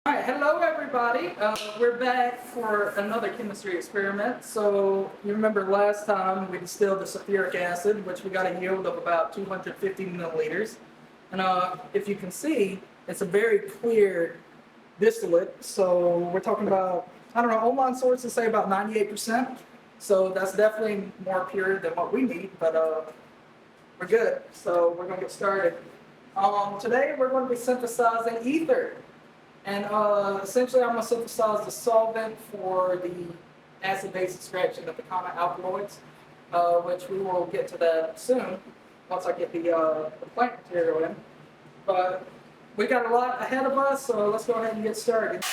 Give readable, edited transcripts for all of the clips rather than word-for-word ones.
Alright, hello everybody. We're back for another chemistry experiment. So you remember last time we distilled the sulfuric acid, which we got a yield of about 250 milliliters. And if you can see, it's a very clear distillate. So we're talking about, I don't know, online sources say about 98%. So that's definitely more pure than what we need, but we're good. So we're going to get started. Today we're going to be synthesizing ether. And essentially I'm going to synthesize the solvent for the acid-base extraction of the common alkaloids, which we will get to that soon once I get the plant material in. But we got a lot ahead of us, so let's go ahead and get started.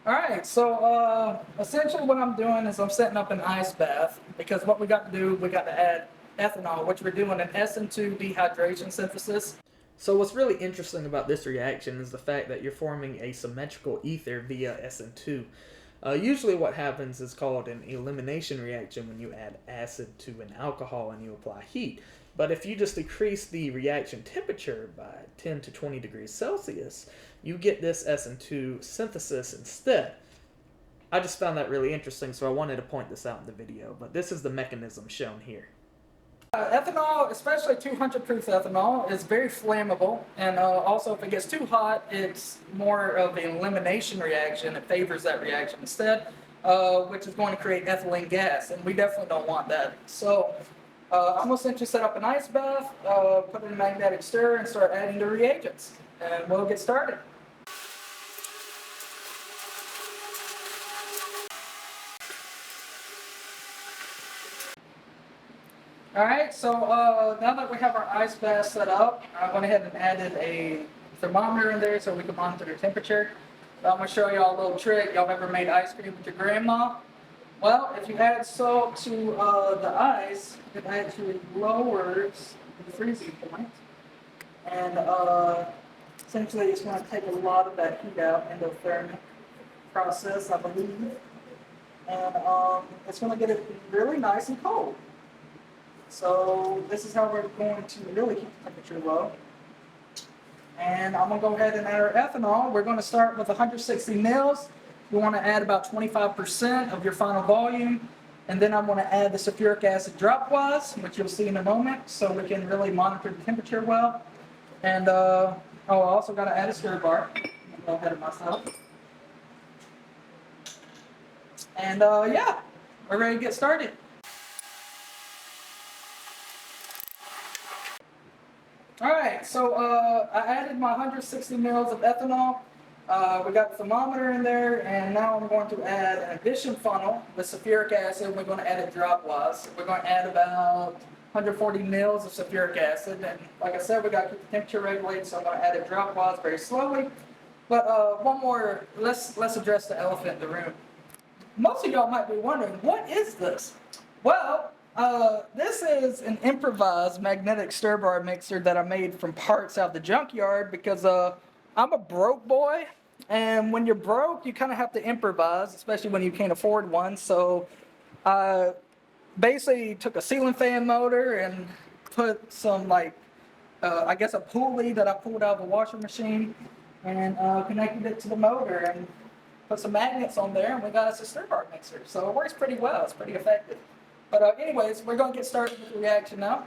Alright, so essentially what I'm doing is I'm setting up an ice bath, because what we got to do, we got to add ethanol, which we're doing an SN2 dehydration synthesis. So what's really interesting about this reaction is the fact that you're forming a symmetrical ether via SN2. Usually what happens is called an elimination reaction when you add acid to an alcohol and you apply heat. But if you just decrease the reaction temperature by 10 to 20 degrees Celsius, you get this SN2 synthesis instead. I just found that really interesting, so I wanted to point this out in the video, but this is the mechanism shown here. Ethanol, especially 200 proof ethanol, is very flammable, and also if it gets too hot, it's more of an elimination reaction. It favors that reaction instead, which is going to create ethylene gas, and we definitely don't want that. So I'm going to essentially set up an ice bath, put it in a magnetic stir, and start adding the reagents, and we'll get started. Alright, so now that we have our ice bath set up, I went ahead and added a thermometer in there so we can monitor the temperature. So I'm going to show y'all a little trick. Y'all ever made ice cream with your grandma? Well, if you add salt to the ice, it actually lowers the freezing point. And essentially it's going to take a lot of that heat out in the endothermic process, I believe. And it's going to get it really nice and cold. So this is how we're going to really keep the temperature low. And I'm going to go ahead and add our ethanol. We're going to start with 160 mils. You want to add about 25% of your final volume. And then I'm going to add the sulfuric acid dropwise, which you'll see in a moment, so we can really monitor the temperature well. And I also got to add a stir bar. I'm going to go ahead of myself. And yeah, we're ready to get started. Alright, so I added my 160 mils of ethanol. We got the thermometer in there, and now I'm going to add an addition funnel with sulfuric acid. We're going to add it dropwise. We're going to add about 140 mils of sulfuric acid, and like I said, we got to keep the temperature regulated, so I'm going to add it dropwise very slowly. But one more, let's address the elephant in the room. Most of y'all might be wondering, what is this? Well, this is an improvised magnetic stir bar mixer that I made from parts out of the junkyard because I'm a broke boy, and when you're broke you kind of have to improvise, especially when you can't afford one. So I basically took a ceiling fan motor and put some I guess a pulley that I pulled out of a washing machine and connected it to the motor and put some magnets on there, and we got us a stir bar mixer. So it works pretty well, it's pretty effective. But anyways, we're going to get started with the reaction now.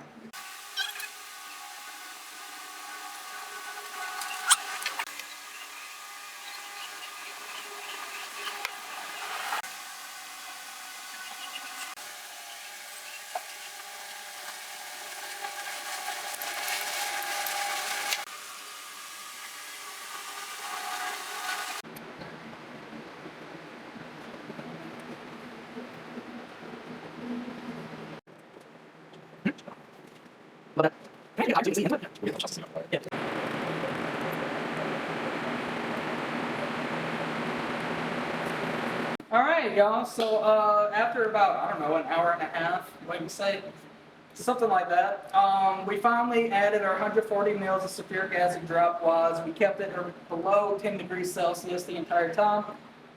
Alright, y'all, so after about, I don't know, an hour and a half, what do you say? Something like that. We finally added our 140 mils of sulfuric acid dropwise. We kept it below 10 degrees Celsius the entire time.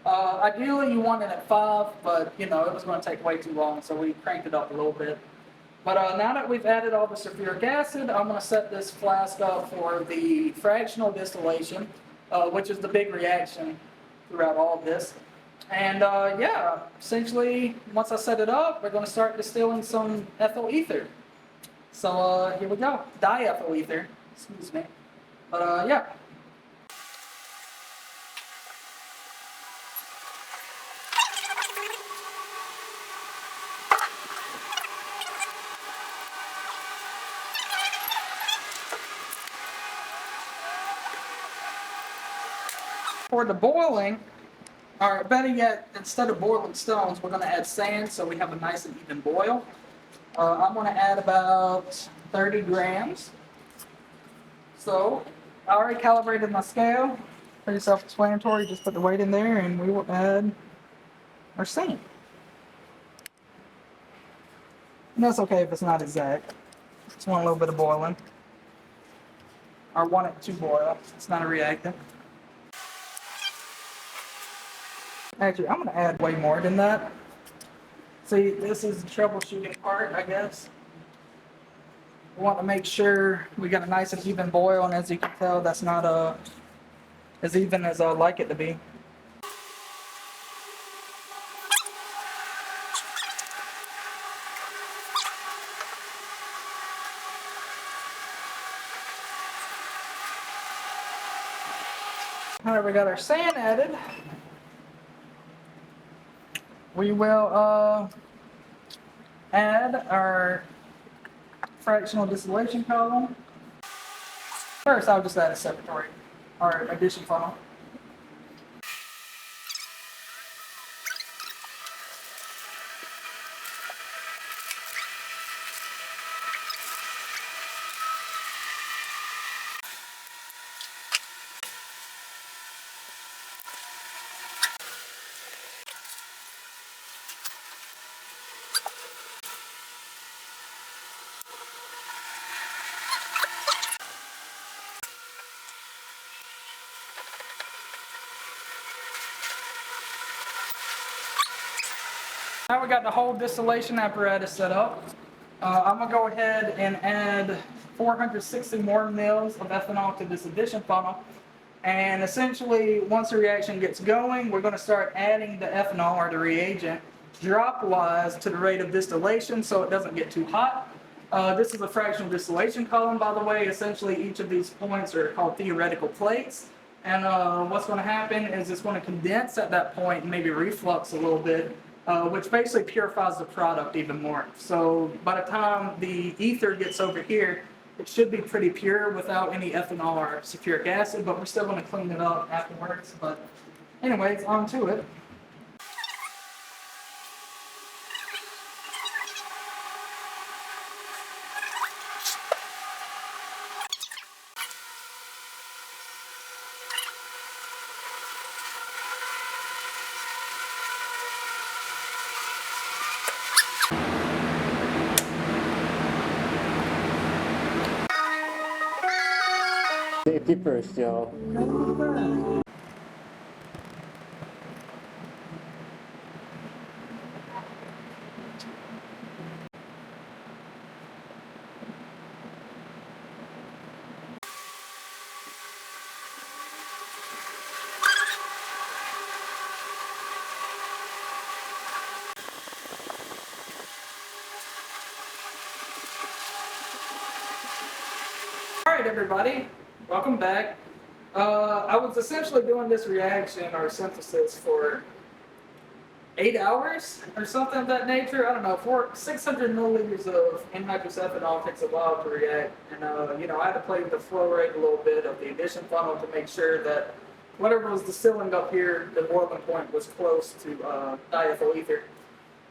Ideally, you want it at 5, but you know, it was going to take way too long, so we cranked it up a little bit. But now that we've added all the sulfuric acid, I'm going to set this flask up for the fractional distillation. which is the big reaction throughout all this. And yeah, essentially, once I set it up, we're going to start distilling some ethyl ether. So here we go, diethyl ether, excuse me. But yeah. For the boiling, or better yet, instead of boiling stones, we're going to add sand so we have a nice and even boil. I'm going to add about 30 grams. So, I already calibrated my scale. Pretty self-explanatory, just put the weight in there and we will add our sand. And that's okay if it's not exact. Just want a little bit of boiling. Or want it to boil. It's not a reactant. Actually, I'm going to add way more than that. See, this is the troubleshooting part, I guess. We want to make sure we got a nice and even boil, and as you can tell, that's not as even as I like it to be. Alright, we got our sand added. We will add our fractional distillation column. First, I'll just add a separatory or addition funnel. Now we got the whole distillation apparatus set up. I'm going to go ahead and add 460 more mils of ethanol to this addition funnel. And essentially, once the reaction gets going, we're going to start adding the ethanol or the reagent drop-wise to the rate of distillation so it doesn't get too hot. This is a fractional distillation column, by the way. Essentially, each of these points are called theoretical plates. And what's going to happen is it's going to condense at that point and maybe reflux a little bit. Which basically purifies the product even more. So by the time the ether gets over here, it should be pretty pure without any ethanol or sulfuric acid, but we're still going to clean it up afterwards. But anyways, on to it. Safety first, y'all. Alright everybody, welcome back. I was essentially doing this reaction or synthesis for 8 hours or something of that nature. I don't know, 600 milliliters of anhydrous ethanol takes a while to react. And you know, I had to play with the flow rate a little bit of the addition funnel to make sure that whatever was distilling up here, the boiling point was close to diethyl ether.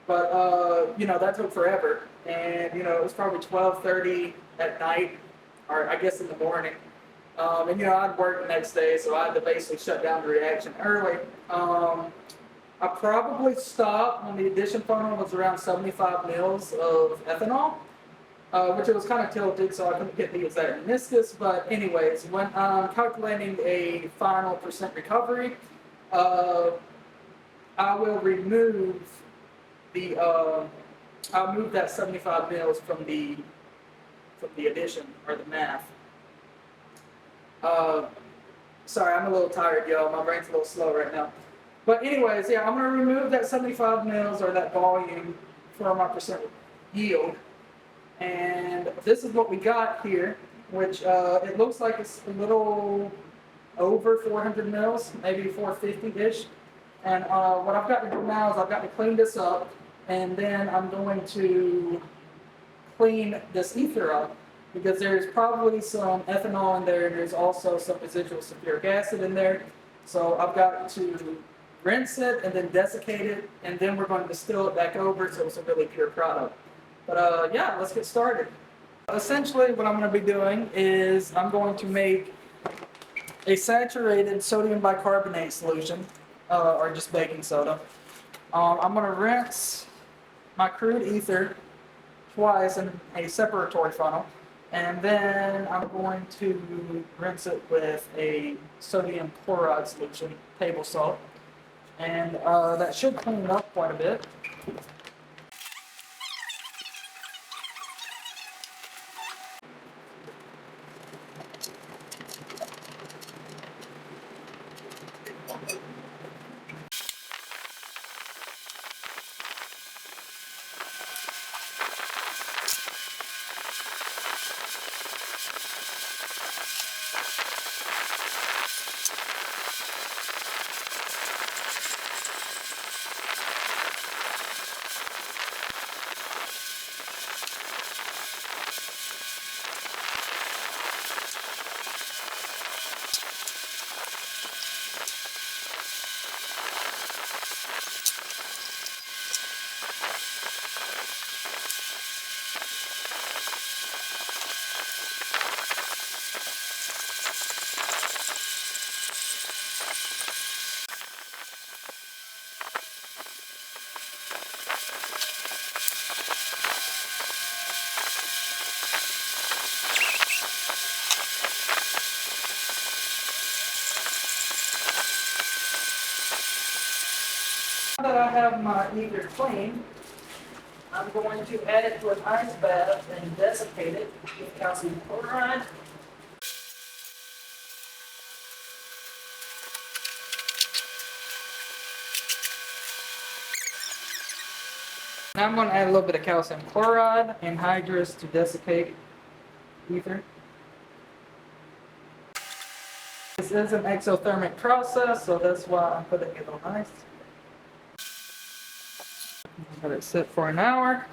But you know, that took forever. And you know, it was probably 12:30 at night, or I guess in the morning. And you know, I'd work the next day, so I had to basically shut down the reaction early. I probably stopped when the addition funnel was around 75 mils of ethanol, which it was kind of tilted, so I couldn't get the exact meniscus. But anyways, when I'm calculating a final percent recovery, I will remove the I'll move that 75 mils from the addition or the math. Sorry, I'm a little tired, y'all. My brain's a little slow right now. But anyways, yeah, I'm gonna remove that 75 mils or that volume from our percent yield. And this is what we got here, which it looks like it's a little over 400 mils, maybe 450-ish. And what I've got to do now is I've got to clean this up, and then I'm going to clean this ether up, because there's probably some ethanol in there, and there's also some residual sulfuric acid in there. So I've got to rinse it and then desiccate it, and then we're going to distill it back over so it's a really pure product. But yeah, let's get started. Essentially what I'm going to be doing is I'm going to make a saturated sodium bicarbonate solution, or just baking soda. I'm going to rinse my crude ether twice in a separatory funnel, and then I'm going to rinse it with a sodium chloride solution, table salt, and that should clean it up quite a bit. Now that I have my ether clean, I'm going to add it to an ice bath and desiccate it with calcium chloride. Now I'm going to add a little bit of calcium chloride and anhydrous to desiccate ether. This is an exothermic process, so that's why I'm putting it on ice. Let it sit for an hour,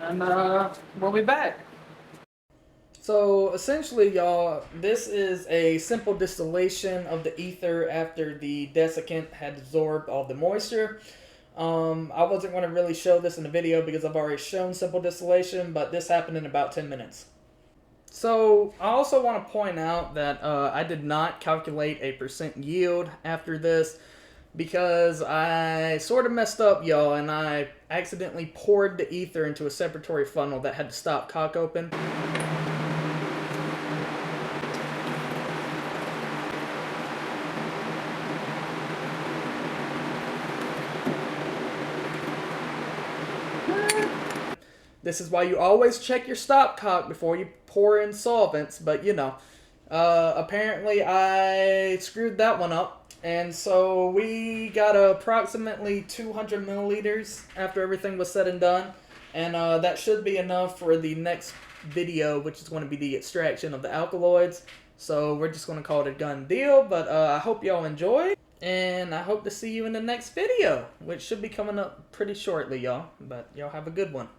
and we'll be back. So essentially, y'all, this is a simple distillation of the ether after the desiccant had absorbed all the moisture. I wasn't going to really show this in the video because I've already shown simple distillation, but this happened in about 10 minutes. So I also want to point out that I did not calculate a percent yield after this, because I sort of messed up, y'all, and I accidentally poured the ether into a separatory funnel that had to stop cock open. This is why you always check your stopcock before you pour in solvents, but you know, apparently I screwed that one up. And so we got approximately 200 milliliters after everything was said and done. And that should be enough for the next video, which is going to be the extraction of the alkaloids. So we're just going to call it a done deal. But I hope y'all enjoyed. And I hope to see you in the next video, which should be coming up pretty shortly, y'all. But y'all have a good one.